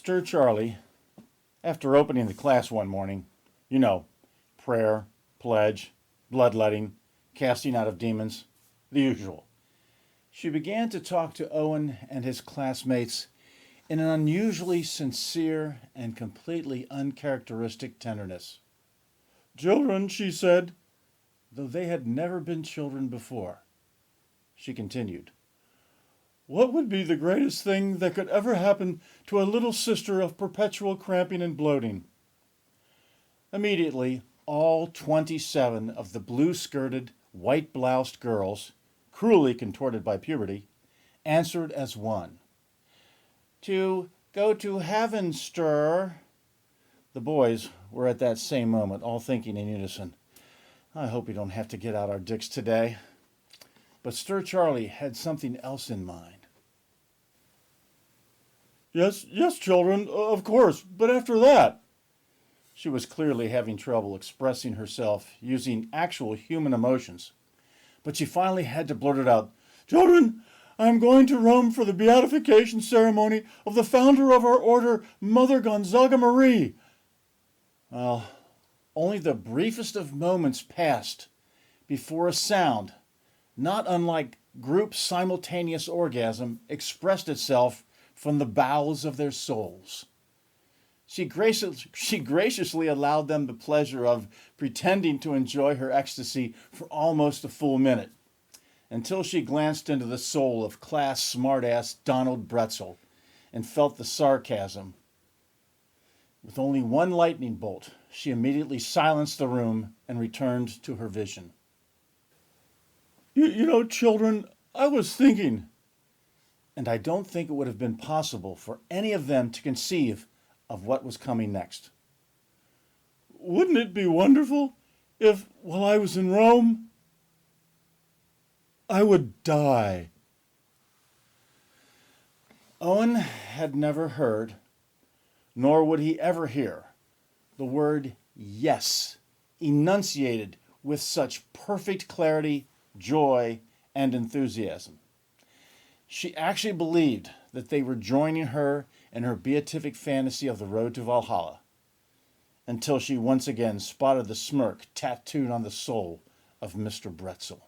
Stir Charlie, after opening the class one morning, you know, prayer, pledge, bloodletting, casting out of demons, the usual. She began to talk to Owen and his classmates in an unusually sincere and completely uncharacteristic tenderness. Children, she said, though they had never been children before. She continued, what would be the greatest thing that could ever happen to a little sister of perpetual cramping and bloating? Immediately, all 27 of the blue-skirted, white-bloused girls, cruelly contorted by puberty, answered as one. To go to heaven, Stir. The boys were at that same moment all thinking in unison, I hope we don't have to get out our dicks today. But Stir Charlie had something else in mind. Yes, children, of course, but after that? She was clearly having trouble expressing herself using actual human emotions. But she finally had to blurt it out. Children, I am going to Rome for the beatification ceremony of the founder of our order, Mother Gonzaga Marie. Well, only the briefest of moments passed before a sound, not unlike group simultaneous orgasm, expressed itself from the bowels of their souls. She graciously allowed them the pleasure of pretending to enjoy her ecstasy for almost a full minute, until she glanced into the soul of class smartass Donald Bretzel and felt the sarcasm. With only one lightning bolt, she immediately silenced the room and returned to her vision. You know, children, I was thinking, and I don't think it would have been possible for any of them to conceive of what was coming next. Wouldn't it be wonderful if, while I was in Rome, I would die? Owen had never heard, nor would he ever hear, the word yes enunciated with such perfect clarity, joy, and enthusiasm. She actually believed that they were joining her in her beatific fantasy of the road to Valhalla, until she once again spotted the smirk tattooed on the soul of Mr. Bretzel.